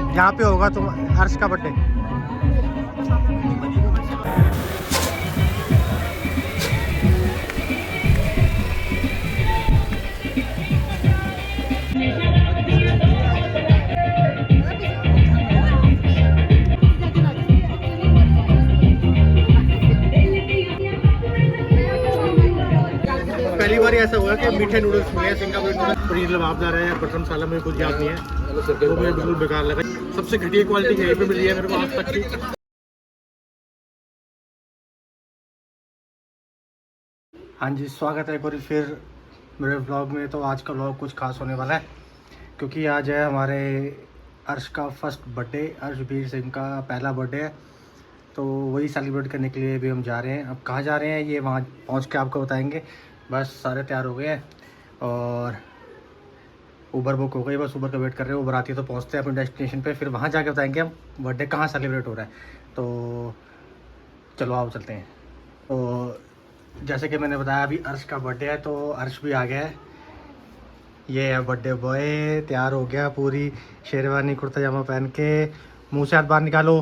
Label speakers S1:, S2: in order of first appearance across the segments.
S1: यहाँ पे होगा तुम हर्ष का बर्थडे। पहली बार ऐसा हुआ कि मीठे नूडल्स मिले, सिंगापुर नूडल्स, पनीर लबाबदार है, बटर मसाला में कुछ याद नहीं है, वो मुझे बिल्कुल बेकार लगा। सबसे घटिया क्वालिटी यहीं पे मिली है मेरे को आज तक की। हाँ जी, स्वागत है एक बार फिर मेरे व्लॉग में। तो आज का व्लॉग कुछ खास होने वाला है क्योंकि आज है हमारे अर्श का फर्स्ट बर्थडे। अर्शवीर सिंह का पहला बर्थडे है, तो वही सेलिब्रेट करने के लिए भी हम जा रहे हैं। अब कहाँ जा रहे हैं ये वहाँ पहुँच के आपको बताएंगे। बस सारे तैयार हो गए हैं और उबर बुक हो गई, बस उबर का वेट कर रहे हैं। उबर आती है तो पहुँचते हैं अपने डेस्टिनेशन पे, फिर वहाँ जाके बताएंगे हम बर्थडे कहाँ सेलिब्रेट हो रहा है। तो चलो आओ चलते हैं। तो जैसे कि मैंने बताया अभी अर्श का बर्थडे है, तो अर्श भी आ गया है। ये है बर्थडे बॉय, तैयार हो गया, पूरी शेरवानी कुर्ता जामा पहन के। मुँह से हाथ बाहर निकालो।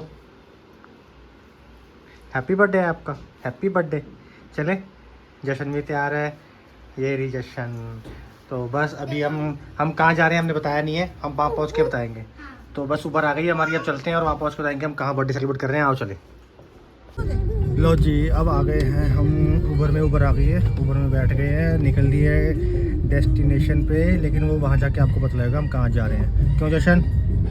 S1: हैप्पी बर्थडे है आपका, हैप्पी बर्थडे। चले, जशन भी तैयार है, ये रही जशन। तो बस अभी हम कहाँ जा रहे हैं हमने बताया नहीं है, हम वहाँ पहुँच के बताएंगे। तो बस ऊबर आ गई है हमारी, अब चलते हैं और वहाँ पहुँच के बताएंगे हम कहाँ बर्थडे सेलिब्रेट कर रहे हैं। आओ चले। लो जी, अब आ गए हैं हम उबर में। उबर आ गई है, उबर में बैठ गए हैं, निकल लिए है डेस्टिनेशन पे, लेकिन वो वहाँ जाके आपको पता लगेगा हम कहाँ जा रहे हैं। क्यों जशन?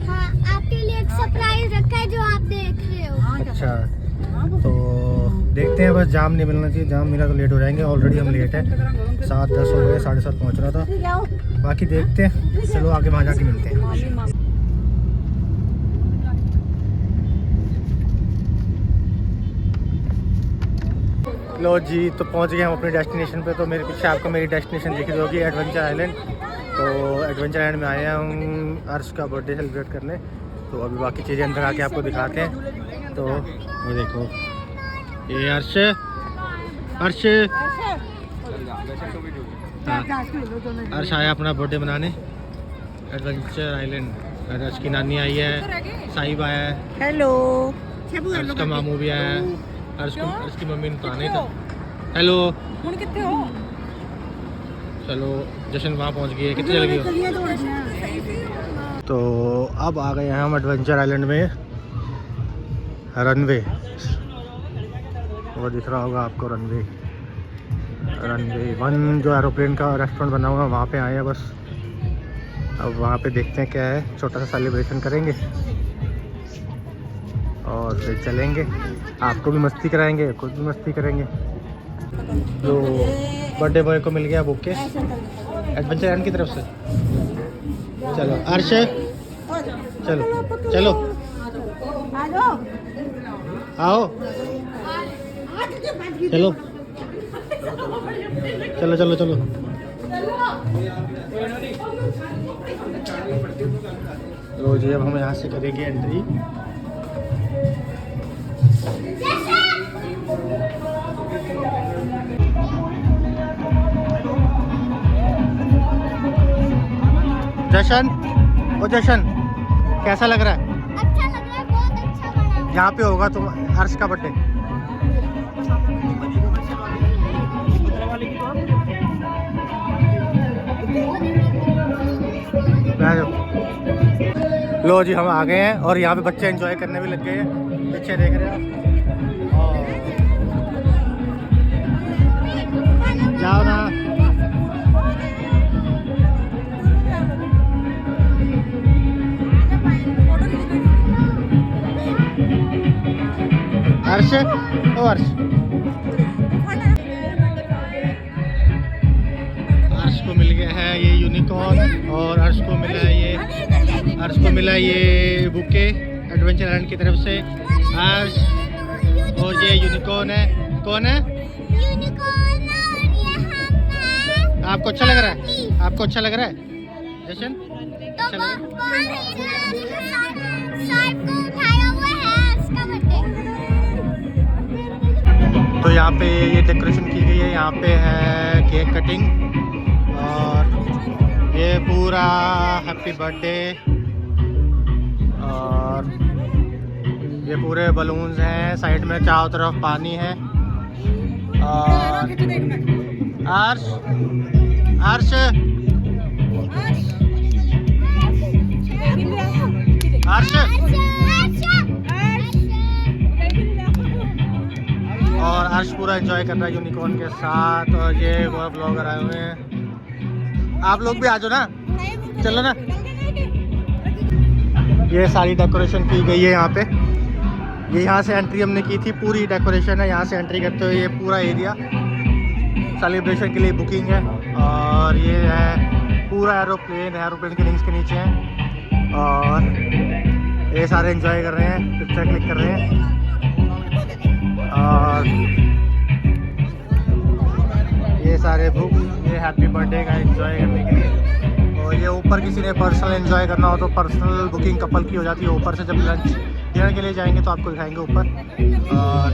S2: हाँ, आपके लिए एक सरप्राइज रखा है जो आप देख रहे हो।
S1: अच्छा, तो देखते हैं। बस जाम नहीं मिलना चाहिए, जाम मिला तो लेट हो जाएंगे। ऑलरेडी हम लेट हैं, 7:10 हो गए, 7:30 पहुँचना था। बाकी देखते हैं, चलो आगे वहाँ जाके मिलते हैं। लो जी, तो पहुंच गए हम अपने डेस्टिनेशन पे। तो मेरे पीछे आपको मेरी डेस्टिनेशन दिख रही होगी, एडवेंचर आइलैंड। तो एडवेंचर आइलैंड में आए हैं हम अर्श का बर्थडे सेलिब्रेट करने। तो अभी बाकी चीज़ें अंदर आके आपको दिखाते हैं। तो वो देखो, ये अर्श, अर्श, हाँ, अर्श आया अपना बर्थडे मनाने एडवेंचर आइलैंड। अर्श की नानी आई है, साहिब आया है,
S3: हेलो,
S1: अर्श का मामू भी आया है। अर्श की मम्मी ने तो आना ही था। हेलो,
S3: कितने हो?
S1: चलो जशन वहाँ पहुँच गई है। कितने चल गई हो? तो अब आ गए हैं हम एडवेंचर आइलैंड में, रनवे। वो दिख रहा होगा आपको, रनवे 1 जो एरोप्लेन का रेस्टोरेंट बना हुआ है, वहाँ पे आए हैं बस। अब वहाँ पे देखते हैं क्या है, छोटा सा सेलिब्रेशन करेंगे और फिर चलेंगे। आपको भी मस्ती कराएंगे, खुद भी मस्ती करेंगे। तो बर्थडे बॉय को मिल गया बुके एडवेंचर आइलैंड की तरफ से। चलो अर्श, चलो चलो आओ, चलो चलो चलो चलो। तो जी अब हम यहाँ से करेंगे एंट्री। जशन, ओ जशन, कैसा लग रहा है?
S2: अच्छा लग रहा है, बहुत अच्छा बना है।
S1: यहाँ पे होगा तुम अर्श का बर्थडे। लो जी, हम आ गए हैं और यहाँ पे बच्चे एंजॉय करने भी लग गए हैं। पीछे देख रहे हैं आप, जाओ ना। अर्श, ओ अर्श, अर्श को मिल गया है ये यूनिकॉर्न और अर्श को मिला है ये बुके एडवेंचर आइलैंड की तरफ से। अर्श और ये यूनिकॉर्न है। कौन है?
S2: यूनिकॉर्न। और यहाँ
S1: आपको अच्छा लग रहा है? आपको अच्छा लग रहा है जशन? अच्छा लग रहा है?
S2: को उठाया हुआ है इसका बर्थडे।
S1: तो यहाँ पे ये डेकोरेशन की गई है, यहाँ पे है केक कटिंग और ये पूरा हैप्पी बर्थडे। और ये पूरे बलून्स हैं, साइड में चारों तरफ पानी है। और अर्श अर्श अर्श और अर्श पूरा एंजॉय कर रहा है यूनिकॉर्न के साथ। और ये वो ब्लॉगर आए हुए हैं, आप लोग भी आ जाओ ना, चलो ना। ये सारी डेकोरेशन की गई है यहाँ पे। ये यहाँ से एंट्री हमने की थी, पूरी डेकोरेशन है। यहाँ से एंट्री करते हुए ये पूरा एरिया सेलिब्रेशन के लिए बुकिंग है। और ये है पूरा एरोप्लेन के लिंक्स के नीचे है। और ये सारे एंजॉय कर रहे हैं, पिक्चर क्लिक कर रहे हैं। और ये सारे बुक, ये हैप्पी बर्थडे का एंजॉय करने के लिए। और ये ऊपर किसी ने पर्सनल एंजॉय करना हो तो पर्सनल बुकिंग कपल की हो जाती है। ऊपर से जब लंच डिनर के लिए जाएंगे तो आपको दिखाएंगे ऊपर। और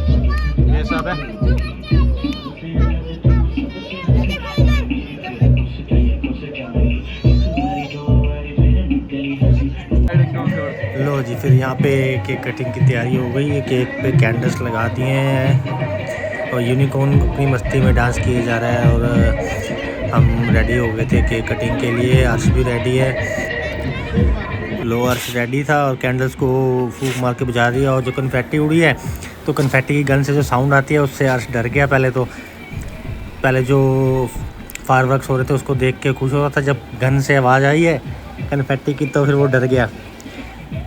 S1: ये सब है। लो जी, फिर यहाँ पे केक कटिंग की तैयारी हो गई है। केक पे कैंडल्स लगा दिए हैं और यूनिकॉर्न अपनी मस्ती में डांस किए जा रहा है। और हम रेडी हो गए थे केक कटिंग के लिए। अर्श भी रेडी है। लो, अर्श रेडी था और कैंडल्स को फूंक मार के बुझा दिया। और जो कन्फेटी उड़ी है तो कन्फेटी की गन से जो साउंड आती है उससे अर्श डर गया। पहले जो फायरवर्क्स हो रहे थे उसको देख के खुश हो रहा था। जब गन से आवाज़ आई है कन्फेटी की तो फिर वो डर गया।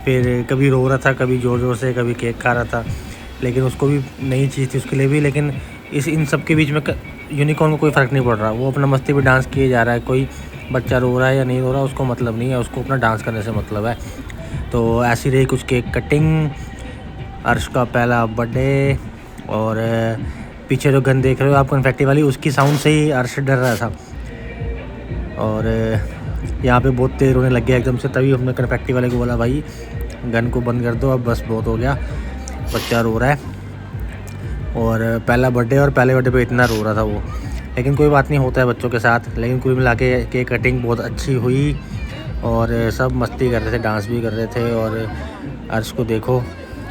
S1: फिर कभी रो रहा था, कभी ज़ोर ज़ोर से, कभी केक खा रहा था। लेकिन उसको भी नई चीज़ थी उसके लिए भी। लेकिन इन सब के बीच में यूनिकॉर्न को कोई फ़र्क नहीं पड़ रहा। वो अपना मस्ती में डांस किए जा रहा है। कोई बच्चा रो रहा है या नहीं रो रहा उसको मतलब नहीं है, उसको अपना डांस करने से मतलब है। तो ऐसी रही कुछ केक कटिंग, अर्श का पहला बर्थडे। और पीछे जो गन देख रहे हो आप कन्फेटी वाली, उसकी साउंड से ही अर्श डर रहा था। और यहाँ पे बहुत तेज़ रोने लग गया एकदम से। तभी हमने कन्फेटी वाले को बोला भाई गन को बंद कर दो, अब बस बहुत हो गया, बच्चा रो रहा है। और पहला बर्थडे, और पहले बर्थडे पे इतना रो रहा था वो। लेकिन कोई बात नहीं, होता है बच्चों के साथ। लेकिन कुल मिला के केक कटिंग बहुत अच्छी हुई और सब मस्ती कर रहे थे, डांस भी कर रहे थे। और अर्श को देखो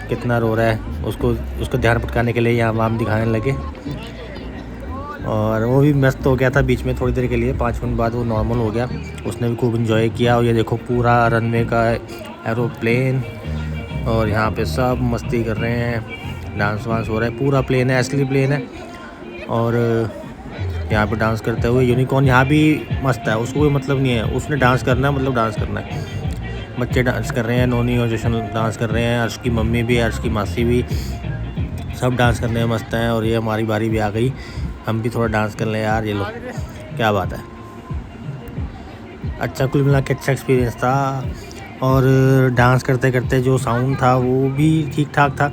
S1: कितना रो रहा है, उसको ध्यान भटकाने के लिए यहाँ वाम दिखाने लगे। और वो भी मस्त हो गया था बीच में थोड़ी देर के लिए, 5 मिनट बाद वो नॉर्मल हो गया। उसने भी खूब इन्जॉय किया। और ये देखो पूरा रनवे का एरोप्लेन, और यहाँ पे सब मस्ती कर रहे हैं, डांस वांस हो रहा है। पूरा प्लेन है, असली प्लेन है। और यहाँ पे डांस करते हुए यूनिकॉर्न यहाँ भी मस्त है। उसको कोई मतलब नहीं है, उसने डांस करना है, मतलब डांस करना है। बच्चे डांस कर रहे हैं, नोनी और जशन डांस कर रहे हैं, अर्श की मम्मी भी, अर्श की मासी भी, सब डांस करने में मस्त हैं। और ये हमारी बारी भी आ गई, हम भी थोड़ा डांस कर लें यार। ये लो, क्या बात है। अच्छा, कुल मिला के अच्छा एक्सपीरियंस था। और डांस करते करते जो साउंड था वो भी ठीक ठाक था।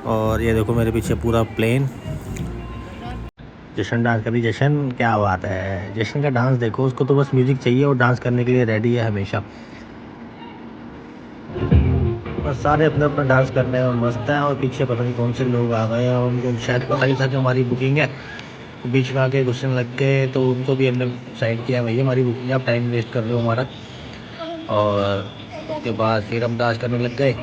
S1: और ये देखो मेरे पीछे पूरा प्लेन। जशन डांस करी, जशन क्या बात है। जशन का डांस देखो, उसको तो बस म्यूज़िक चाहिए और डांस करने के लिए रेडी है हमेशा। बस सारे अपना अपना डांस करने में मस्त हैं। और पीछे पता नहीं कौन से लोग आ गए हैं, उनको शायद पता ही था कि हमारी बुकिंग है। बीच में आके घुसने लग गए तो उनको भी हमने साइड किया, भैया हमारी बुकिंग है, आप टाइम वेस्ट कर रहे हो हमारा। और उसके बाद फिर हम डांस करने लग गए।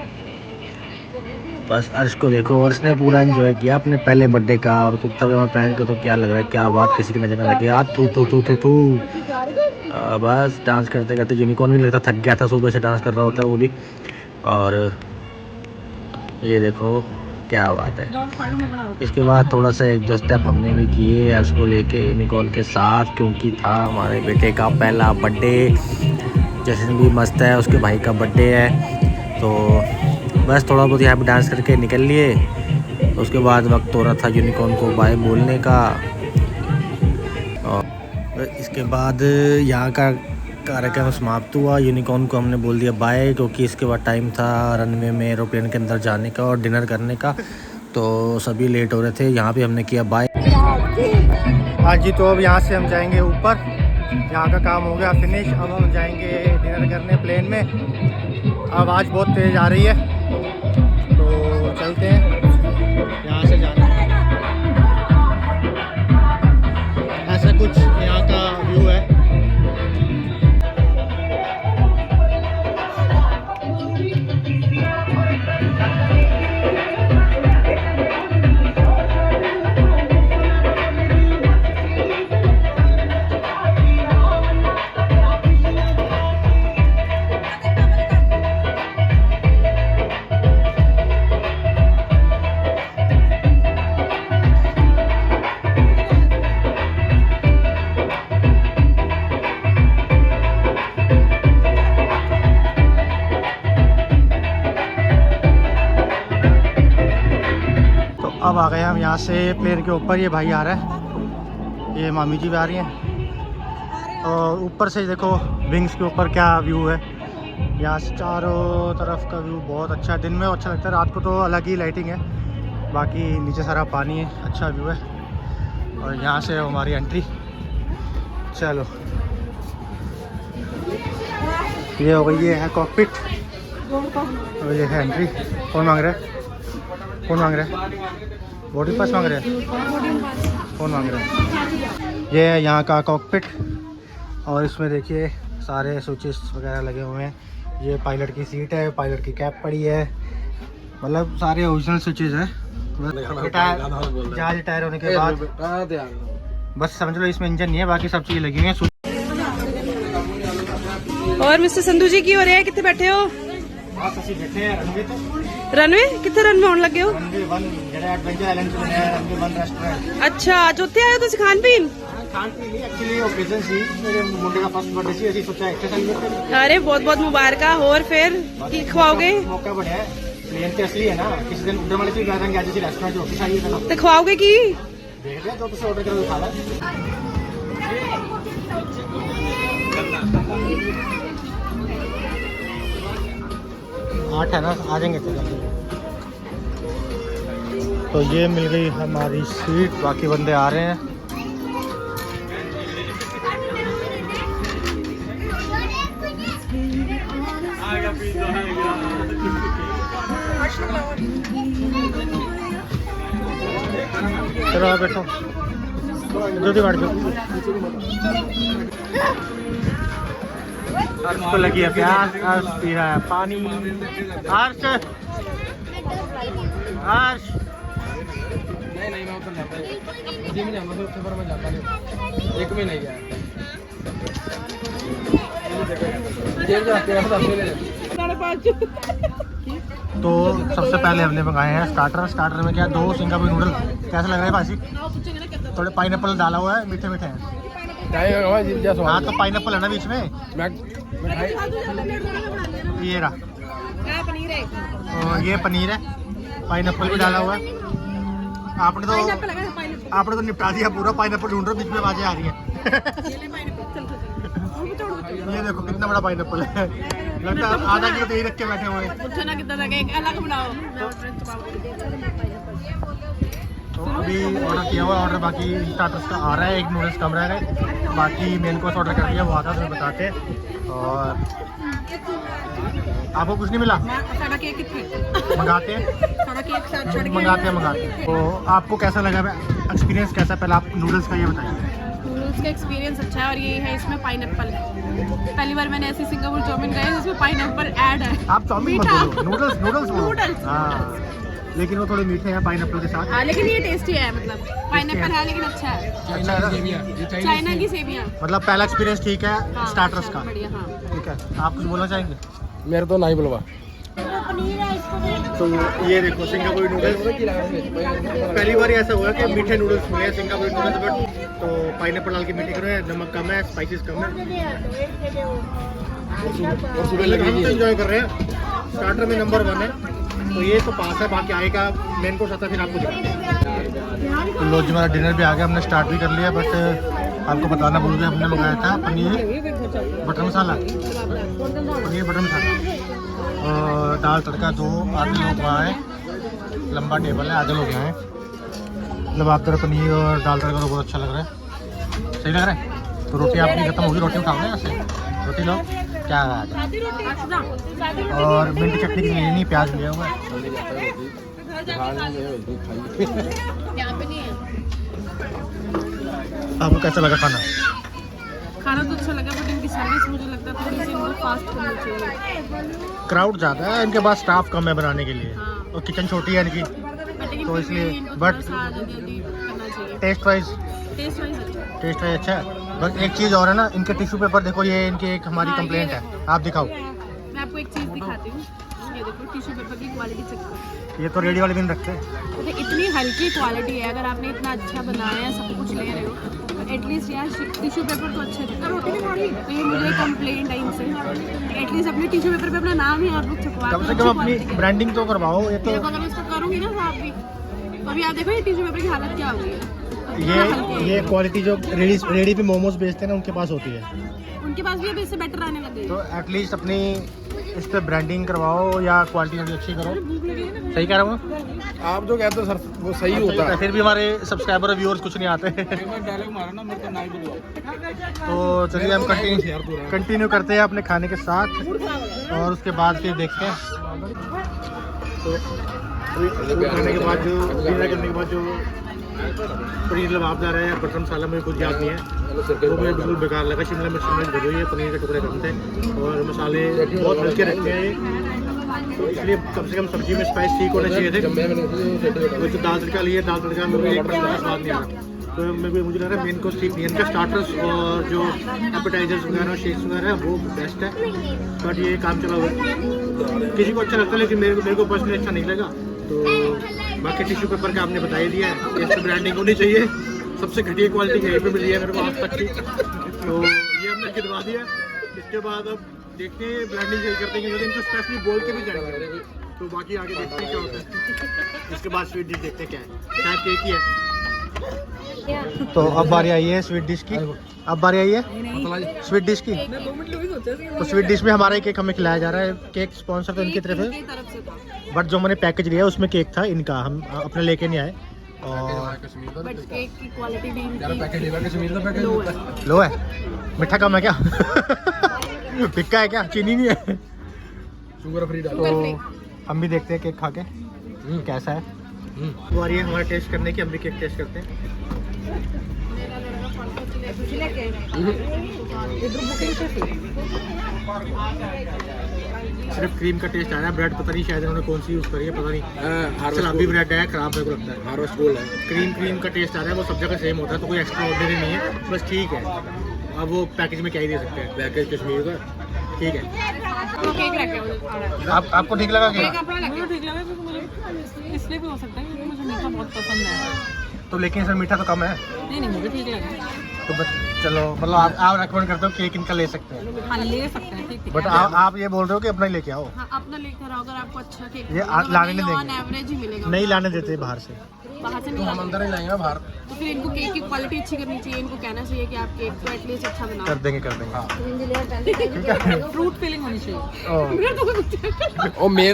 S1: बस अर्श को देखो, अर्श ने पूरा एंजॉय किया अपने पहले बर्थडे का। और कुत्ता पजामा पहन के तो क्या लग रहा है, क्या बात, किसी की नजर न लगे। आज तू बस डांस करते करते यूनिकॉर्न भी लगता थक गया था, सुबह से डांस कर रहा होता है वो भी। और ये देखो क्या बात है। इसके बाद थोड़ा सा एक दो स्टेप हमने भी किए अर्श को लेके यूनिकॉर्न के साथ, क्योंकि था हमारे बेटे का पहला बर्थडे। जशन भी मस्त है, उसके भाई का बर्थडे है। तो बस थोड़ा बहुत यहाँ पे डांस करके निकल लिए। उसके बाद वक्त हो रहा था यूनिकॉर्न को बाय बोलने का। और इसके बाद यहाँ का कार्यक्रम समाप्त हुआ। यूनिकॉर्न को हमने बोल दिया बाय, क्योंकि इसके बाद टाइम था रनवे में एरोप्लेन के अंदर जाने का और डिनर करने का। तो सभी लेट हो रहे थे, यहाँ पे हमने किया बाय। हाँ जी, तो अब यहाँ से हम जाएंगे ऊपर। यहाँ का काम हो गया फिनिश। अब हम जाएंगे डिनर करने प्लेन में। आवाज़ बहुत तेज़ आ रही है तो चलते हैं, यहाँ से जाना है। ऐसा कुछ यहाँ का व्यू है। अब आ गए हम यहाँ से प्लेन के ऊपर। ये भाई आ रहा है, ये मामी जी भी आ रही हैं। और ऊपर से देखो विंग्स के ऊपर क्या व्यू है। यहाँ से चारों तरफ का व्यू बहुत अच्छा है। दिन में अच्छा लगता है, रात को तो अलग ही लाइटिंग है। बाकी नीचे सारा पानी है, अच्छा व्यू है। और यहाँ से हमारी एंट्री। चलो ये हो गई, ये है कॉकपिट और ये है एंट्री। कौन मांग रहा है? कौन मांग रहा है? बोर्डिंग पास मांग रहे हैं? कौन मांग रहा है? ये है यहाँ का कॉकपिट और इसमें देखिए सारे स्विचेस वगैरह लगे हुए हैं। ये पायलट की सीट है, पायलट की कैप पड़ी है, मतलब सारे ओरिजिनल स्विचेस हैं। जहाज रिटायर होने के बाद बस समझ लो इसमें इंजन नहीं है, बाकी सब चीज़ें लगी हुई हैं।
S3: और मिस्टर संधू जी की हो रहे हैं, कितने बैठे हो? रनवे कितने रनवे होने लगे हो? अच्छा चौथे आए हो तुम खान पीन? अरे बहुत बहुत मुबारक। और फिर की खवाओगे?
S1: मौका बढ़िया है, प्लेन पे असली है ना। किसी दिन उधर वाले से रेस्टोरेंट जो ऑफिस आई है
S3: तो खवाओगे की?
S1: देख रहे तो ऑर्डर करो खा लो। आठ है ना, आ जाएंगे तो ये मिल गई हमारी सीट। बाकी बंदे आ रहे हैं। चलो आप बैठो, जल्दी बैठ जाओ। अर्श को लगी है प्यास, अर्श पी रहा है पानी। अर्श अर्श
S4: नहीं मैं उतर जाता है जी, मैं जाऊंगा तो पर मैं जाता नहीं, एक में नहीं गया जेब जाते हैं
S1: तो सबसे पहले हमने मंगाए हैं स्टार्टर। स्टार्टर में क्या, 2 सिंगापुरी नूडल। कैसा लग रहा है भाजी? थोड़े पाइनएप्पल डाला हुआ है, मीठे मीठे हैं। हाँ तो पाइनएप्पल है ना बीच में। ये रहा, और ये पनीर है, पाइनएप्पल भी डाला हुआ है। आपने तो निपटा दिया पूरा। पाइनएप्पल ढूंढ रहे, बीच में आवाजें आ रही हैं। ये देखो कितना बड़ा पाइनएप्पल है, लगता है आधा किलो तो यही रख के बैठे हुए हैं। तो अभी ऑर्डर किया हुआ, ऑर्डर बाकी स्टार्टर्स का आ रहा है। एक नूडल्स कम रह गए, बाकी मेन कोर्स ऑर्डर कर दिया, वो आता है बताते। और आपको कुछ नहीं मिला? मंगाते हैं। तो आपको कैसा लगा, एक्सपीरियंस कैसा? पहले आप नूडल्स का ये बताइए।
S3: नूडल्स का एक्सपीरियंस अच्छा है और ये है इसमें पाइनएप्पल। पहली बार मैंने ऐसी सिंगापुर चाउमीन खाई जिसमें पाइनएप्पल ऐड है।
S1: आप चाउमीन मत बोलो, नूडल्स बोलो। हाँ लेकिन वो थोड़े मीठे हैं पाइनएप्पल के साथ।
S3: हाँ लेकिन ये टेस्टी है, मतलब पाइनएप्पल है लेकिन अच्छा है। चाइना की सेवियां, मतलब
S1: पहला एक्सपीरियंस ठीक है।
S3: हाँ,
S1: स्टार्टर्स का
S3: बढ़िया। हाँ
S1: ठीक है। आप कुछ बोलना चाहेंगे?
S4: मेरे तो नहीं बुलवा।
S1: तो ये देखो सिंगापुरी नूडल्स। पहली बार ऐसा हुआ कि मीठे नूडल्स मिले सिंगापुरी नूडल्स, बट तो पाइनएप्पल डाल के मीठे कर रहे हैं, नमक कम है, स्पाइसेस कम है। और सुबह लगे हम तो एंजॉय कर रहे हैं। स्टार्टर में नंबर 1 है, तो ये तो पास है। बाकी आएगा मेन कोर्स आता है, फिर आपको दिखाते हैं। तो लो जी हमारा डिनर भी आ गया, हमने स्टार्ट भी कर लिया। बट आपको बताना भूल गया, हमने मंगाया था पनीर बटर मसाला, और दाल तड़का। 2 आधे लोग वहाँ हैं, लंबा टेबल है, आधे लोग यहाँ हैं। मतलब आप तरह पनीर और दाल तड़का तो बहुत अच्छा लग रहा है, सही लग रहा है। तो रोटी आपकी खत्म होगी, रोटी उठाओगे यहाँ से, रोटी लो। क्या और मिंट चटनी की लेनी, प्याज लिया हुआ है। आपको कैसा लगा खाना?
S3: खाना तो अच्छा लगा, बट इनकी सर्विस मुझे लगता है थोड़ी सी फास्ट करनी चाहिए।
S1: क्राउड ज़्यादा है, इनके पास स्टाफ कम है बनाने के लिए,
S3: हाँ।
S1: और किचन छोटी है इनकी, तो इसलिए। बट टेस्ट वाइज अच्छा है। बस एक चीज़ और है ना, इनके टिश्यू पेपर देखो, ये इनकी एक हमारी कंप्लेंट है। आप दिखाओ।
S3: मैं आपको एक चीज़ दिखाती हूँ, ये देखो टिश्यू पेपर की क्वालिटी चेक करो।
S1: ये तो रेडी वाले भी नहीं रखते।
S3: तो इतनी हल्की क्वालिटी है, अगर आपने इतना अच्छा बनाया है, सब कुछ ले रहे हो, तो एटलीस्ट यार टिश्यू पेपर तो अच्छे थे। रोटी नहीं खा रही, तो ये मुझे कंप्लेंट है इनसे। एटलीस्ट अपने टिश्यू पेपर पे अपना नाम ही आप लोग छपवा,
S1: कम से कम अपनी ब्रांडिंग तो करवाओ। ये तो
S3: अगर मैं इसको करूँगी ना साहब भी, तो अभी आप देखो ये टिश्यू पेपर की हालत क्या हो गई है।
S1: ये क्वालिटी जो रेडी पे मोमोज बेचते हैं ना उनके पास होती है।
S3: उनके पास भी अभी इससे बेटर आने लग गई
S1: तो एटलीस्ट अपनी इस पर ब्रांडिंग करवाओ या क्वालिटी थोड़ी अच्छी करो। सही कह रहा हूँ
S4: आप जो कहते हो सर वो सही होता है।
S1: फिर भी हमारे सब्सक्राइबर और व्यूअर्स कुछ नहीं आते।
S4: डायलॉग मारो ना मेरे को ना ही बुलवाओ।
S1: तो चलिए हम कंटिन्यू करते हैं अपने खाने के साथ और उसके बाद फिर देखते हैं। तो खाने के बाद जो डिनर करने के बाद जो पनीर लबाबदार है बटर मसाला मुझे कुछ याद नहीं है, वो मुझे बिल्कुल बेकार लगा। शिमला मिर्च भरी हुई है, पनीर के टुकड़े कम थे और मसाले बहुत हल्के रखते हैं, तो इसलिए कम से कम सब्जी में स्पाइस ठीक होने चाहिए थे। तो जो दाल तड़का लिए दाल तड़का में भी 1% का स्वाद नहीं आ रहा। तो मुझे लग रहा है मेन कोर्स ठीक नहीं है, इनका स्टार्टर्स और जो एपेटाइजर्स वगैरह शेक्स वगैरह वो बेस्ट है, बट ये काम चला हुआ किसी को अच्छा लगता है लेकिन मेरे को पर्सनली अच्छा नहीं लगा। तो बाकी टिश्यू पेपर का आपने बता ही दिया है, इस पर ब्रांडिंग होनी चाहिए। सबसे घटिया क्वालिटी यहीं पे मिल रही है मेरे को आज तक की, तो ये हमने गिरवा दिया। इसके बाद अब देखते हैं ब्रांडिंग करते हैं, इनको स्पेशली बोल के भी जाएंगे। तो बाकी आगे देखते हैं क्या होता है। इसके बाद स्वीट डिश देखते हैं क्या है, शायद केक ही है। तो अब बारी आई है स्वीट डिश की, अब बारी आई है स्वीट डिश की। तो स्वीट डिश में हमारा केक हमें खिलाया जा रहा है। केक स्पॉन्सर तो इनकी तरफ है, बट जो मैंने पैकेज लिया उसमें केक था इनका, हम अपने लेके नहीं आए। और
S3: बट केक की क्वालिटी भी
S1: लो है, मीठा कम है क्या? फिक्का है क्या, चीनी नहीं है?
S4: शुगर फ्री डालो।
S1: तो हम भी देखते हैं केक खा के कैसा है। बारी है हमारा टेस्ट करने की, हम भी केक टेस्ट करते हैं। सिर्फ क्रीम का टेस्ट आ रहा है, ब्रेड पता नहीं शायद उन्होंने कौन सी यूज़ करी है, पता नहीं। सलाबी ब्रेड है, खराब मेरे को लगता है।
S4: हार्वेस्ट गोल्ड है।
S1: क्रीम का टेस्ट आ रहा है, वो सब जगह सेम होता है, तो कोई एक्स्ट्रा ऑर्डनरी नहीं है, बस ठीक है। अब वो पैकेज में क्या ही दे सकते हैं, पैकेज कश्मीर का ठीक है।
S3: तो केक रखे
S1: आपको ठीक लगा
S3: केक
S1: क्या?
S3: अपना लगे ठीक लगा क्योंकि मुझे इसलिए भी हो सकता है क्योंकि मुझे मीठा बहुत पसंद है।
S1: तो लेकिन सर मीठा तो कम है,
S3: नहीं मुझे ठीक लगा।
S1: तो बस चलो, मतलब आप रेकमेंड करते हो केक इनका ले सकते हैं,
S3: हाँ ले सकते हैं ठीक।
S1: बट आप ये बोल रहे हो कि अपना ही लेके आओ।
S3: हाँ अपना लेकर आओ, अगर आपको अच्छा केक
S1: ये लाने नहीं
S3: ऑन
S1: देंगे,
S3: एवरेज ही मिलेगा।
S1: नहीं लाने देते बाहर से।
S3: बाहर से
S4: तो
S3: नहीं
S4: हम अंदर ही लाएंगे ना बाहर।
S3: तो फिर इनको केक की क्वालिटी अच्छी करनी चाहिए, इनको कहना चाहिए कि आप केक को एटलीस्ट अच्छा बनाओ।
S1: कर देंगे
S3: फ्रूट फिलिंग होनी चाहिए।
S4: और मेरे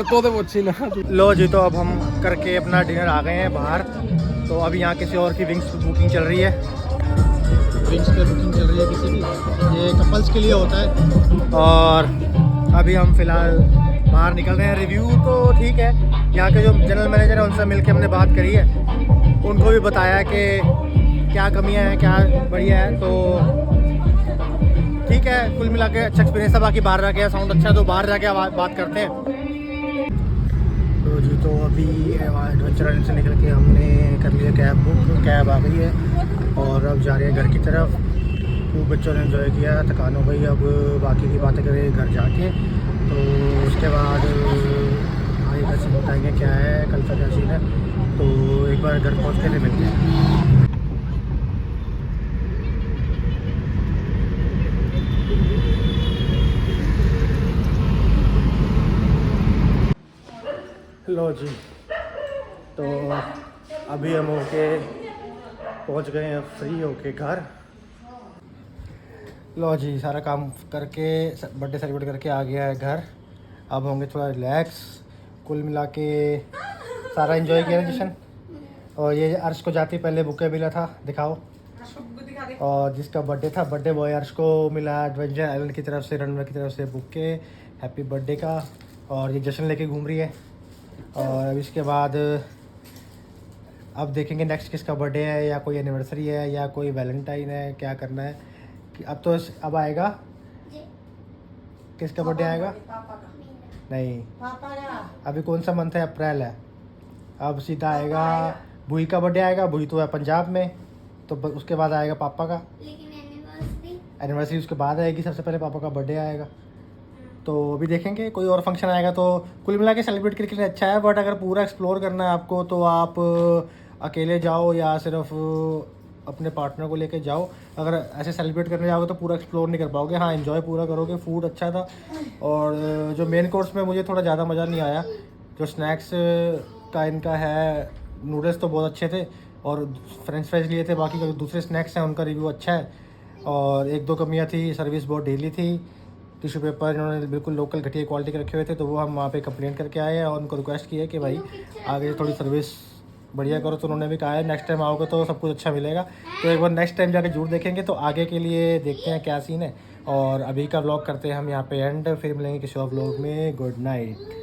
S4: तो वो अच्छी ना।
S1: लो जी, तो अब हम करके अपना डिनर आ गए हैं बाहर। तो अभी यहाँ किसी और की विंग्स बुकिंग चल रही है, विंग्स पे बुकिंग चल रही है किसी की, ये कपल्स के लिए होता है। और अभी हम फ़िलहाल बाहर निकल रहे हैं। रिव्यू तो ठीक है, यहाँ के जो जनरल मैनेजर है उनसे मिलके हमने बात करी है, उनको भी बताया कि क्या कमियाँ हैं क्या बढ़िया है, तो ठीक है। कुल मिला के अच्छा एक्सपीरियंस था। बाकी बाहर जाके साउंड अच्छा है तो बाहर जाके बात करते हैं। तो जी, तो अभी एडवेंचर आइलैंड से निकल के हमने कर लिया कैब बुक, कैब आ गई है और अब जा रहे हैं घर की तरफ। खूब बच्चों ने एंजॉय किया, थकान हो गई, अब बाकी की बातें करें घर जाके। तो उसके बाद आगे का सीन बताएंगे क्या है, कल का क्या सीन है। तो एक बार घर पहुँच के फिर मिलते हैं। लो जी, तो अभी हम होके पहुंच गए हैं फ्री होके घर। लो जी, सारा काम करके बर्थडे सेलिब्रेट करके आ गया है घर। अब होंगे थोड़ा रिलैक्स। कुल मिला के सारा एंजॉय किया ना जशन। और ये अर्श को जाती पहले बुके मिला था, दिखाओ। और जिसका बर्थडे था, बर्थडे बॉय अर्श को मिला एडवेंचर आइलैंड की तरफ से, रनवे की तरफ से बुके हैप्पी बर्थडे का। और ये जशन लेके घूम रही है। और अब इसके बाद अब देखेंगे नेक्स्ट किसका बर्थडे है, या कोई एनिवर्सरी है या कोई वैलेंटाइन है, क्या करना है। अब तो अब आएगा किसका बर्थडे आएगा? नहीं, अभी कौन सा मंथ है? अप्रैल है। अब सीधा आएगा भूई का बर्थडे आएगा। भूई तो है पंजाब में, तो उसके बाद आएगा पापा का।
S2: लेकिन
S1: एनिवर्सरी उसके बाद आएगी, सबसे पहले पापा का बर्थडे आएगा। तो अभी देखेंगे कोई और फंक्शन आएगा। तो कुल मिला के सेलिब्रेट करके लिए अच्छा है, बट अगर पूरा एक्सप्लोर करना है आपको तो आप अकेले जाओ या सिर्फ अपने पार्टनर को लेके जाओ। अगर ऐसे सेलिब्रेट करने जाओगे तो पूरा एक्सप्लोर नहीं कर पाओगे। हाँ, एंजॉय पूरा करोगे। फूड अच्छा था। और जो मेन कोर्स में मुझे थोड़ा ज़्यादा मज़ा नहीं आया, जो स्नैक्स का इनका है नूडल्स तो बहुत अच्छे थे और फ्रेंच फ्राइज लिए थे। बाकी जो दूसरे स्नैक्स हैं उनका रिव्यू अच्छा है। और एक दो कमियां थी, सर्विस बहुत ढीली थी, टिश्यू पेपर इन्होंने बिल्कुल लोकल घटिया क्वालिटी के रखे हुए थे। तो वो हम वहाँ पे कंप्लेंट करके आए हैं और उनको रिक्वेस्ट की है कि भाई आगे थोड़ी सर्विस बढ़िया करो। तो उन्होंने भी कहा है नेक्स्ट टाइम आओगे तो सब कुछ अच्छा मिलेगा। तो एक बार नेक्स्ट टाइम जाके जरूर देखेंगे। तो आगे के लिए देखते हैं क्या सीन है। और अभी का व्लॉग करते हैं हम यहाँ पे एंड, फिर मिलेंगे किसी और व्लॉग में। Good night.